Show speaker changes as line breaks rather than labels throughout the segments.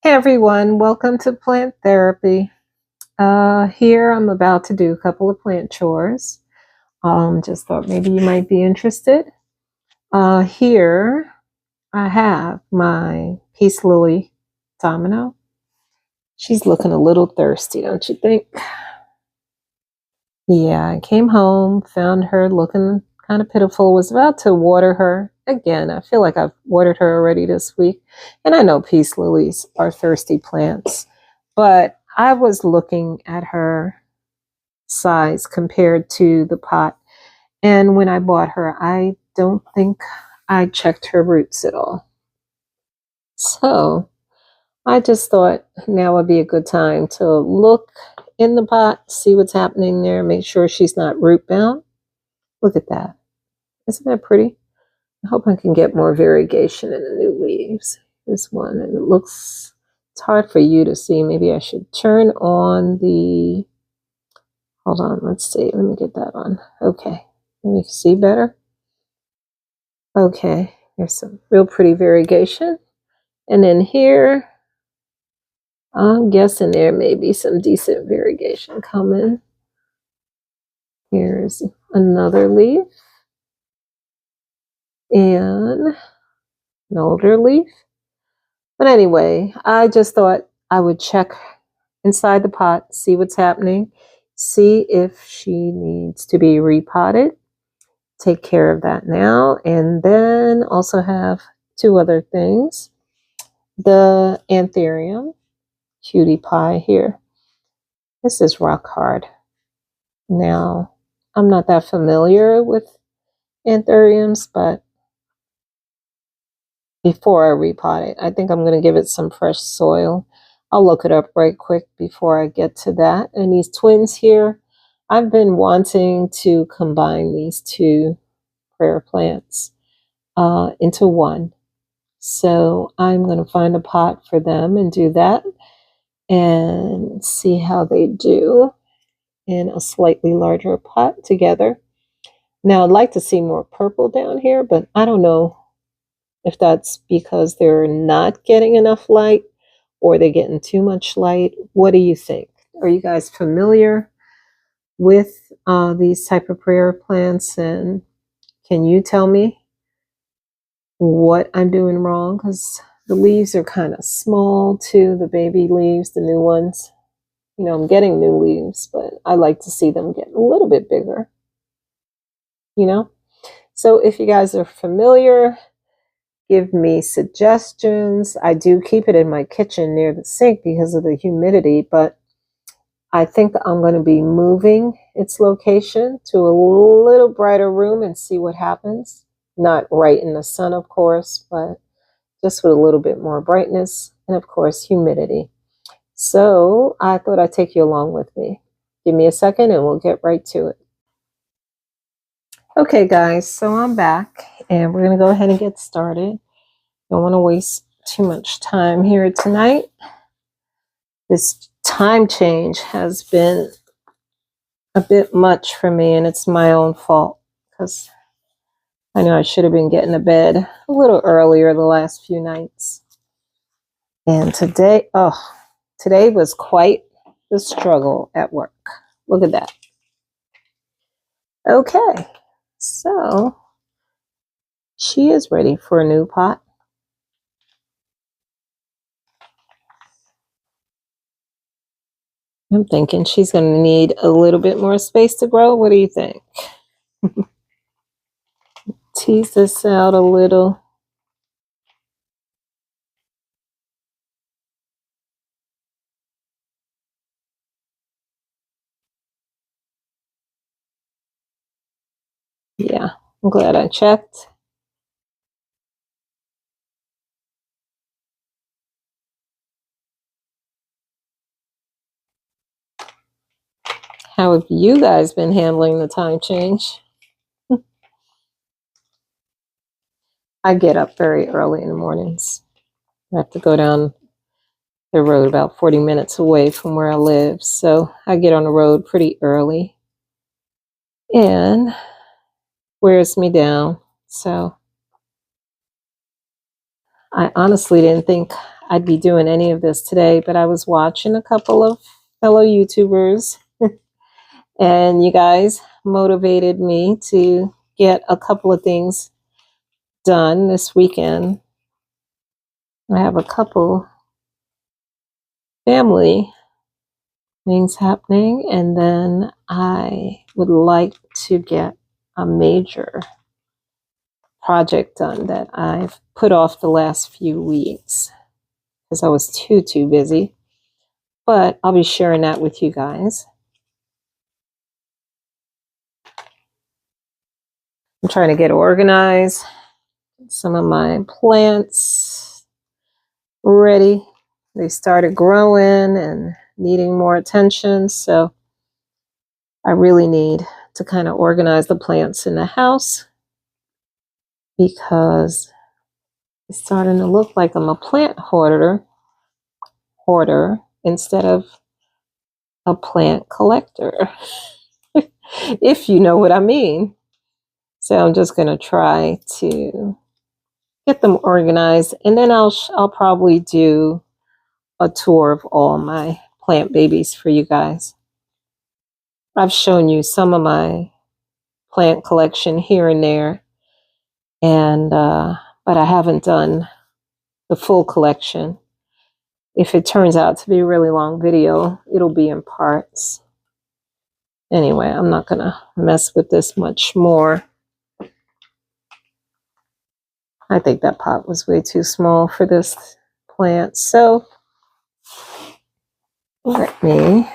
Hey everyone, welcome to Plant Therapy. Here I'm about to do a couple of plant chores. Just thought maybe you might be interested. Here I have my peace lily domino. She's looking a little thirsty, don't you think? Yeah, I came home, found her looking kind of pitiful, was about to water her. Again, I feel like I've watered her already this week. And I know peace lilies are thirsty plants, but I was looking at her size compared to the pot. And when I bought her, I don't think I checked her roots at all. So I just thought now would be a good time to look in the pot, see what's happening there, make sure she's not root bound. Look at that. Isn't that pretty? I hope I can get more variegation in the new leaves. Here's one, and it looks, it's hard for you to see. Maybe I should turn on the, hold on, let's see. Let me get that on. Okay. Let me see better. Okay. There's some real pretty variegation. And then here, I'm guessing there may be some decent variegation coming. Here's another leaf. And an older leaf. But anyway, I just thought I would check inside the pot, see what's happening, see if she needs to be repotted. Take care of that now. And then also have two other things. The anthurium, cutie pie here. This is rock hard. Now, I'm not that familiar with anthuriums, but before I repot it, I think I'm going to give it some fresh soil. I'll look it up right quick before I get to that. And these twins here, I've been wanting to combine these two prayer plants into one. So I'm going to find a pot for them and do that and see how they do in a slightly larger pot together. Now I'd like to see more purple down here, but I don't know if that's because they're not getting enough light or they're getting too much light. What do you think? Are you guys familiar with these type of prayer plants, and can you tell me what I'm doing wrong? Because the leaves are kind of small too, the baby leaves, the new ones. You know, I'm getting new leaves, but I like to see them get a little bit bigger, you know? So if you guys are familiar, give me suggestions. I do keep it in my kitchen near the sink because of the humidity, but I think I'm going to be moving its location to a little brighter room and see what happens. Not right in the sun, of course, but just with a little bit more brightness and, of course, humidity. So I thought I'd take you along with me. Give me a second and we'll get right to it. Okay, guys, so I'm back and we're going to go ahead and get started. Don't want to waste too much time here tonight. This time change has been a bit much for me, and it's my own fault because I know I should have been getting to bed a little earlier the last few nights. And today was quite the struggle at work. Look at that. Okay, so she is ready for a new pot. I'm thinking she's going to need a little bit more space to grow. What do you think? Tease this out a little. Yeah, I'm glad I checked. How have you guys been handling the time change? I get up very early in the mornings. I have to go down the road about 40 minutes away from where I live. So I get on the road pretty early and wears me down. So I honestly didn't think I'd be doing any of this today, but I was watching a couple of fellow YouTubers and you guys motivated me to get a couple of things done this weekend. I have a couple family things happening, and then I would like to get a major project done that I've put off the last few weeks because I was too busy. But I'll be sharing that with you guys. I'm trying to get organized. Some of my plants ready. They started growing and needing more attention, so I really need to kind of organize the plants in the house because it's starting to look like I'm a plant hoarder instead of a plant collector, if you know what I mean. So I'm just going to try to get them organized, and then I'll probably do a tour of all my plant babies for you guys. I've shown you some of my plant collection here and there, and but I haven't done the full collection. If it turns out to be a really long video, it'll be in parts. Anyway, I'm not gonna mess with this much more. I think that pot was way too small for this plant, so let me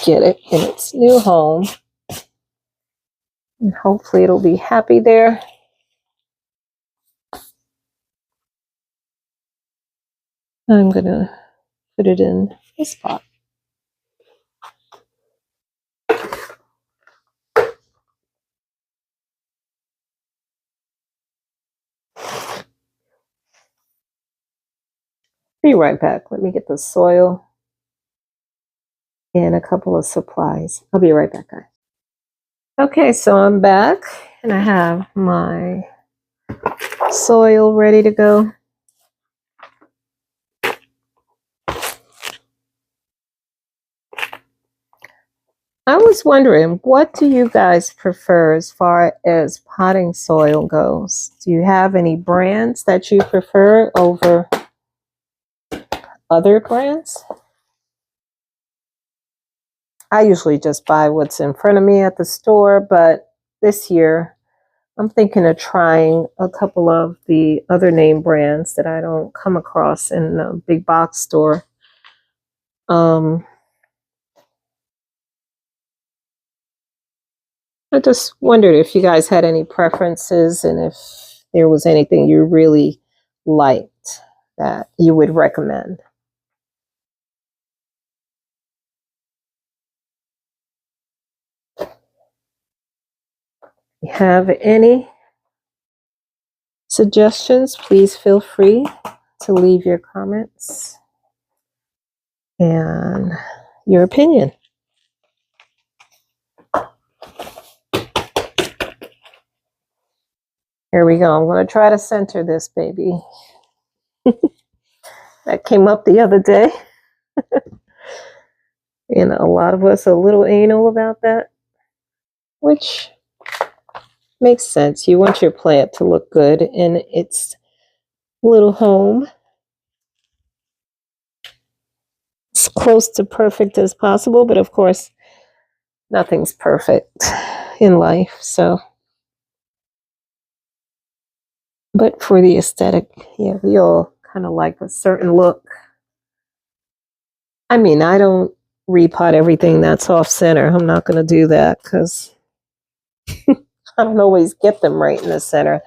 get it in its new home, and hopefully it'll be happy there. I'm gonna put it in this pot. Be right back. Let me get the soil and a couple of supplies. I'll be right back, guys. Okay, so I'm back and I have my soil ready to go. I was wondering, what do you guys prefer as far as potting soil goes? Do you have any brands that you prefer over other brands? I usually just buy what's in front of me at the store, but this year I'm thinking of trying a couple of the other name brands that I don't come across in a big box store. I just wondered if you guys had any preferences and if there was anything you really liked that you would recommend. If you have any suggestions, please feel free to leave your comments and your opinion. Here we go. I'm going to try to center this baby. That came up the other day. And a lot of us are a little anal about that, which makes sense. You want your plant to look good in its little home. As close to perfect as possible, but of course, nothing's perfect in life. So, but for the aesthetic, yeah, we all kind of like a certain look. I mean, I don't repot everything that's off center. I'm not going to do that because I don't always get them right in the center.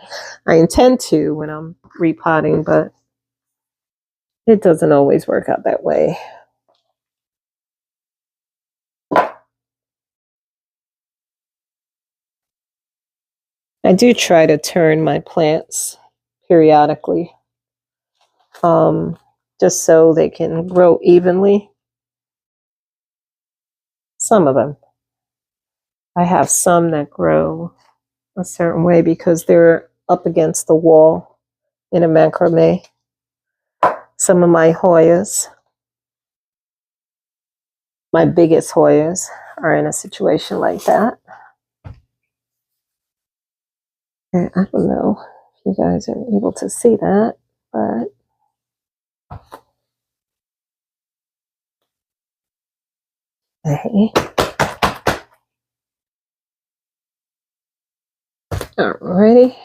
I intend to when I'm repotting, but it doesn't always work out that way. I do try to turn my plants periodically, just so they can grow evenly. Some of them. I have some that grow a certain way because they're up against the wall in a macrame. Some of my Hoyas, my biggest Hoyas, are in a situation like that. And I don't know if you guys are able to see that, but hey. Alrighty.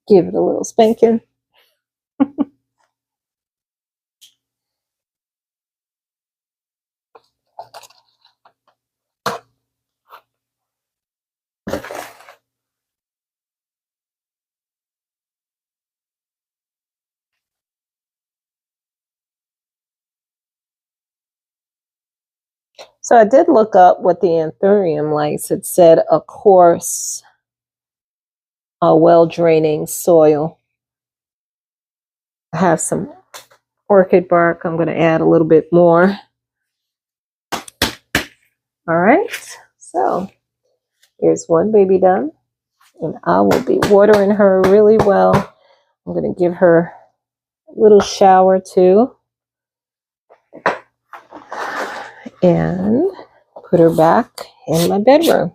Give it a little spanking. So I did look up what the anthurium likes. It said a coarse, well-draining soil. I have some orchid bark. I'm going to add a little bit more. All right. So here's one baby done. And I will be watering her really well. I'm going to give her a little shower too. And put her back in my bedroom.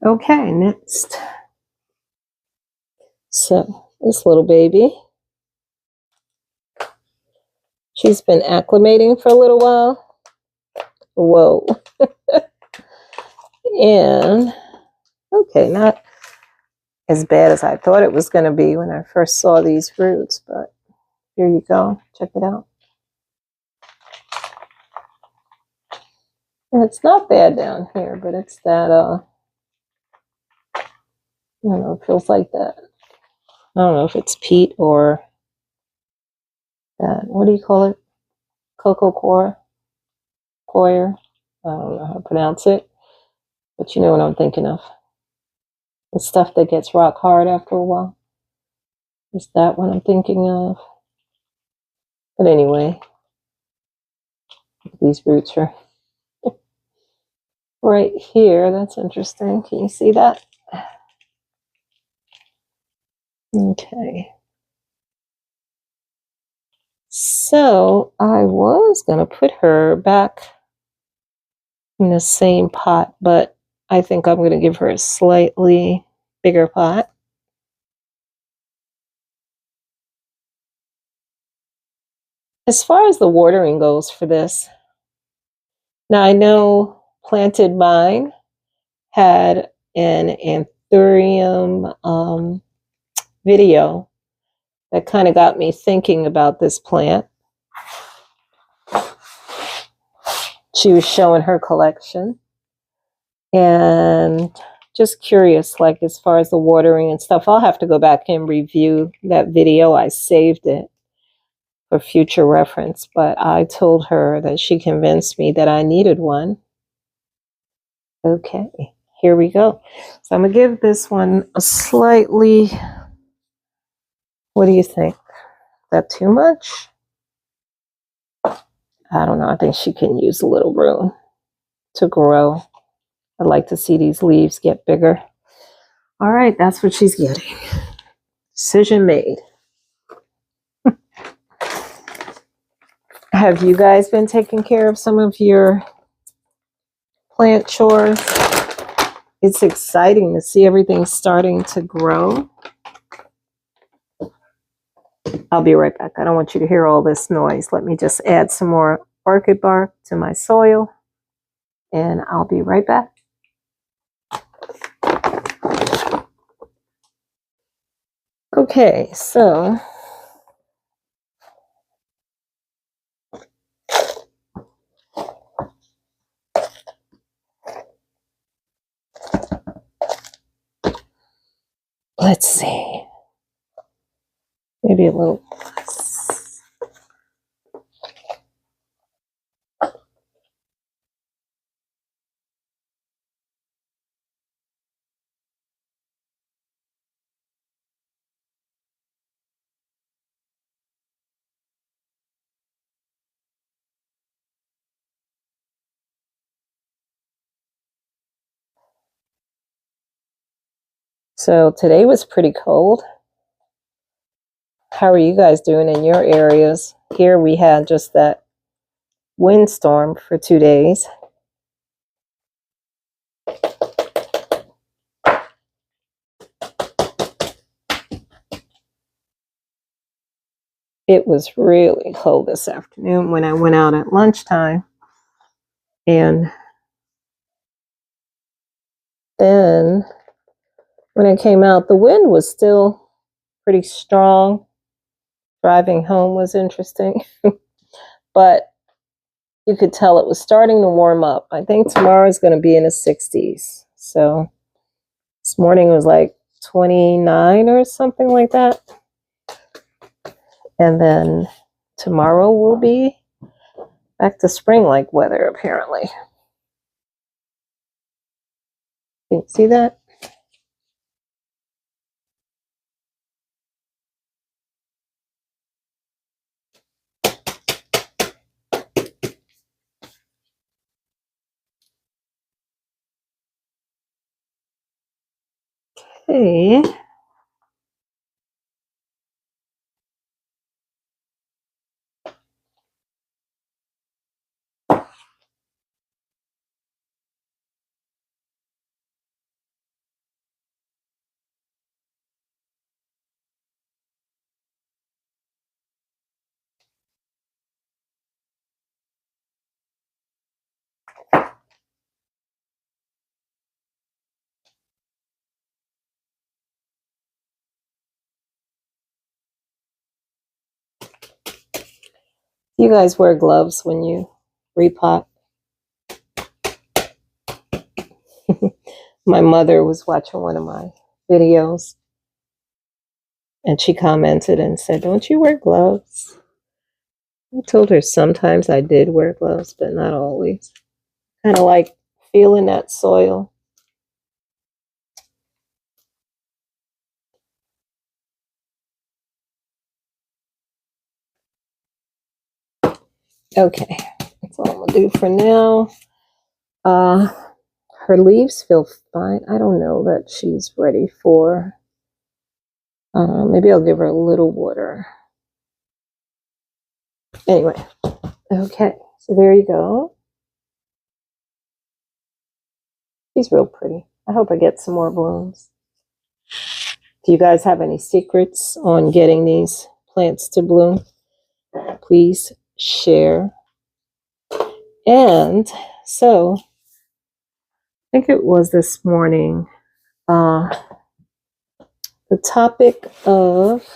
Okay, next. So this little baby, she's been acclimating for a little while. Whoa. And okay, not as bad as I thought it was going to be when I first saw these roots, but here you go. Check it out. And it's not bad down here, but it's that, I don't know, it feels like that. I don't know if it's peat or that, what do you call it? Cocoa coir. I don't know how to pronounce it, but you know what I'm thinking of. The stuff that gets rock hard after a while. Is that what I'm thinking of? But anyway, these roots are right here. That's interesting. Can you see that? Okay. So I was going to put her back in the same pot, but I think I'm going to give her a slightly bigger pot. As far as the watering goes for this, now I know Planted Mine had an anthurium video that kind of got me thinking about this plant. She was showing her collection and just curious, like as far as the watering and stuff. I'll have to go back and review that video. I saved it for future reference, but I told her that she convinced me that I needed one. Okay, here we go. So I'm gonna give this one a slightly, what do you think? Is that too much? I don't know. I think she can use a little room to grow. I'd like to see these leaves get bigger. All right, that's what she's getting. Decision made. Have you guys been taking care of some of your plant chores? It's exciting to see everything starting to grow. I'll be right back. I don't want you to hear all this noise. Let me just add some more orchid bark to my soil, and I'll be right back. Okay, so let's see. Maybe a little less. So today was pretty cold. How are you guys doing in your areas? Here we had just that windstorm for 2 days. It was really cold this afternoon when I went out at lunchtime. And then when I came out, the wind was still pretty strong. Driving home was interesting. But you could tell it was starting to warm up. I think tomorrow is going to be in the 60s. So this morning was like 29 or something like that. And then tomorrow will be back to spring-like weather, apparently. You see that? Okay. You guys wear gloves when you repot? My mother was watching one of my videos and she commented and said, "Don't you wear gloves?" I told her sometimes I did wear gloves, but not always. Kind of like feeling that soil. Okay, that's all I'm gonna do for now. Her leaves feel fine. I don't know that she's ready for, maybe I'll give her a little water. Anyway, okay, so there you go. She's real pretty. I hope I get some more blooms. Do you guys have any secrets on getting these plants to bloom? Please share. And so, I think it was this morning, the topic of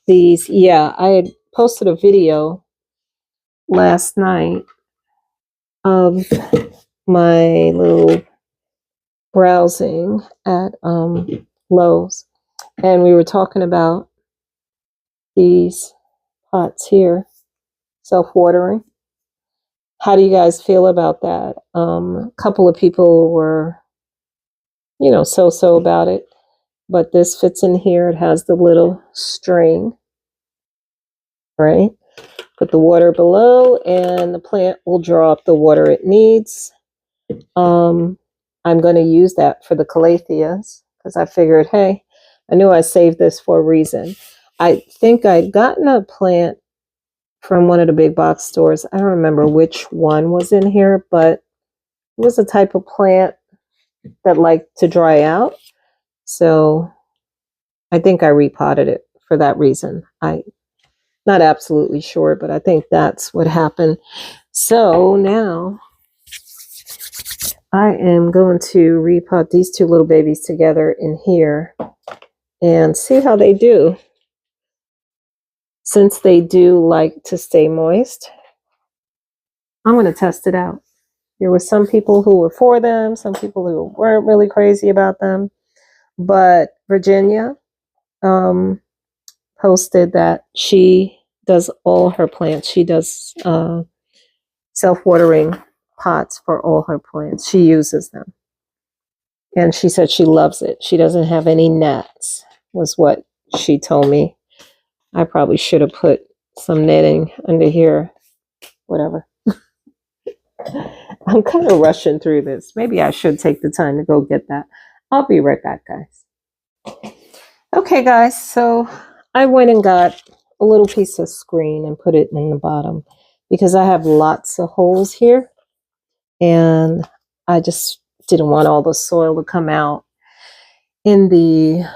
these, I had posted a video last night of my little browsing at Lowe's, and we were talking about these pots here, self-watering. How do you guys feel about that? A couple of people were, so-so about it, but this fits in here. It has the little string, right? Put the water below and the plant will draw up the water it needs. I'm going to use that for the calatheas because I figured, hey, I knew I saved this for a reason. I think I'd gotten a plant from one of the big box stores. I don't remember which one was in here, but it was a type of plant that liked to dry out. So I think I repotted it for that reason. I'm not absolutely sure, but I think that's what happened. So now I am going to repot these two little babies together in here and see how they do. Since they do like to stay moist, I'm going to test it out. There were some people who were for them, some people who weren't really crazy about them. But Virginia posted that she does all her plants. She does self-watering pots for all her plants. She uses them. And she said she loves it. She doesn't have any gnats, was what she told me. I probably should have put some netting under here, whatever. I'm kind of rushing through this. Maybe I should take the time to go get that. I'll be right back, guys. Okay, guys, so I went and got a little piece of screen and put it in the bottom because I have lots of holes here and I just didn't want all the soil to come out in the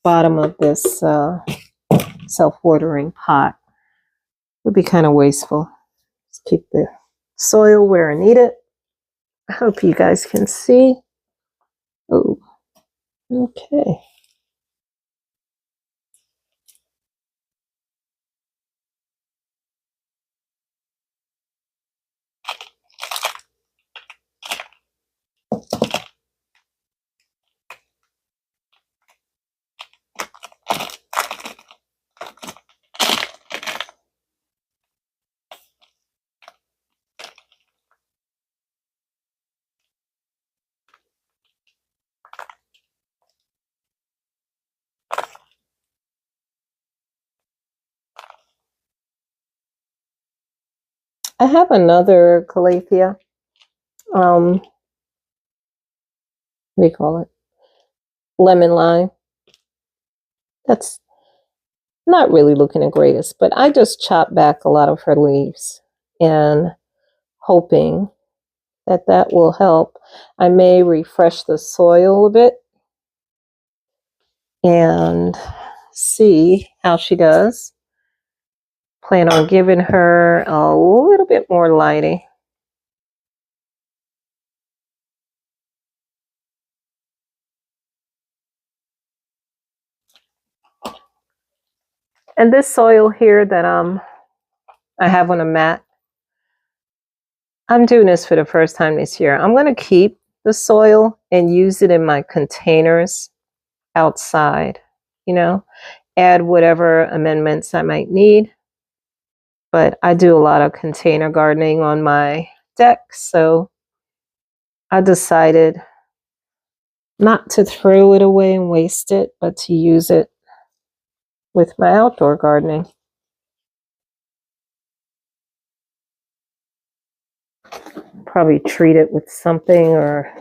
bottom of this self-watering pot. Would be kind of wasteful. Just keep the soil where I need it. I hope you guys can see. Oh, okay. I have another calathea. What do you call it? Lemon lime. That's not really looking the greatest, but I just chopped back a lot of her leaves and hoping that that will help. I may refresh the soil a bit and see how she does. Plan on giving her a little bit more lighting. And this soil here that I have on a mat, I'm doing this for the first time this year. I'm going to keep the soil and use it in my containers outside, you know, add whatever amendments I might need. But I do a lot of container gardening on my deck, so I decided not to throw it away and waste it, but to use it with my outdoor gardening. Probably treat it with something or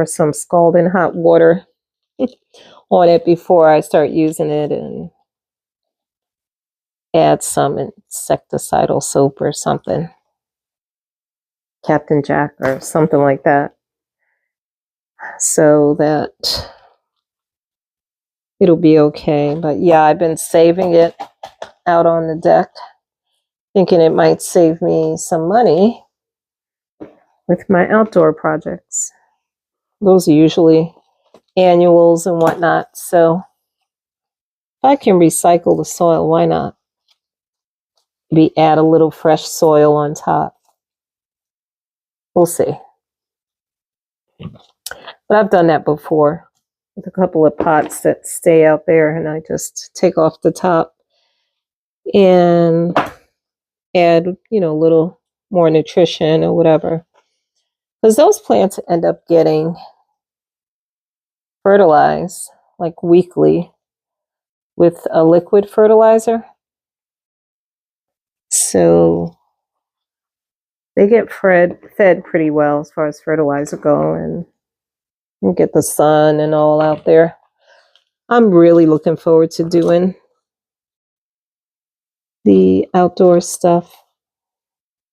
some scalding hot water on it before I start using it, and add some insecticidal soap or something, Captain Jack or something like that, so that it'll be okay. But yeah, I've been saving it out on the deck, thinking it might save me some money with my outdoor projects. Those are usually annuals and whatnot, so if I can recycle the soil, why not? Maybe add a little fresh soil on top. We'll see. But I've done that before with a couple of pots that stay out there, and I just take off the top and add, you know, a little more nutrition or whatever. Because those plants end up getting fertilized like weekly with a liquid fertilizer. So they get fed pretty well as far as fertilizer go, and get the sun and all out there. I'm really looking forward to doing the outdoor stuff.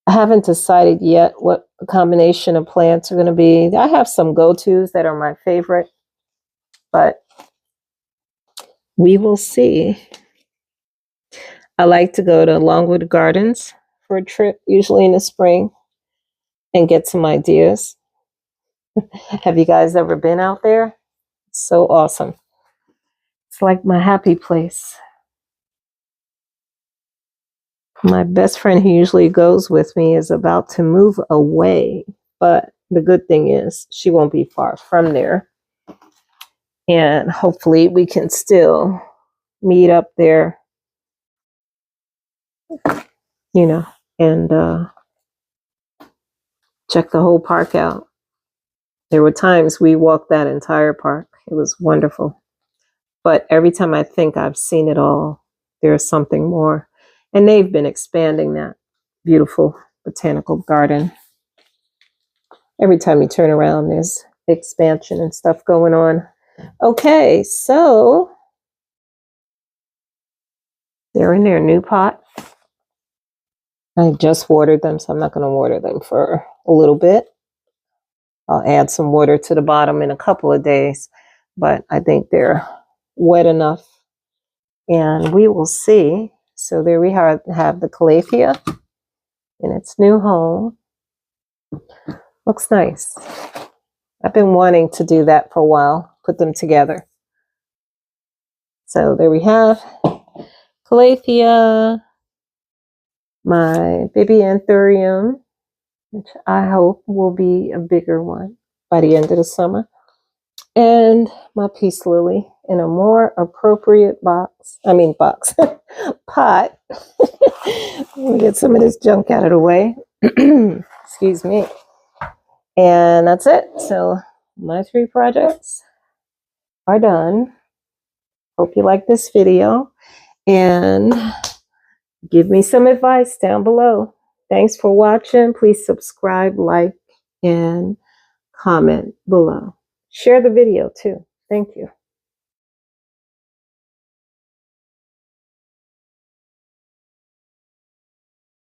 I haven't decided yet what the combination of plants are going to be. I have some go-tos that are my favorite, but we will see. I like to go to Longwood Gardens for a trip, usually in the spring, and get some ideas. Have you guys ever been out there? It's so awesome. It's like my happy place. My best friend who usually goes with me is about to move away, but the good thing is she won't be far from there. And hopefully we can still meet up there, you know, and check the whole park out. There were times we walked that entire park. It was wonderful. But every time I think I've seen it all, there's something more. And they've been expanding that beautiful botanical garden Every time you turn around, there's expansion and stuff going on. Okay, so they're in their new pot. I just watered them, so I'm not going to water them for a little bit. I'll add some water to the bottom in a couple of days, but I think they're wet enough, and we will see. So there we have the calathea in its new home. Looks nice. I've been wanting to do that for a while, put them together. So there we have calathea, my baby anthurium, which I hope will be a bigger one by the end of the summer, and my peace lily in a more appropriate pot. Let me get some of this junk out of the way. Excuse me. And that's it. So my 3 projects are done. Hope you like this video, and give me some advice down below. Thanks for watching. Please subscribe, like, and comment below. Share the video too. Thank you.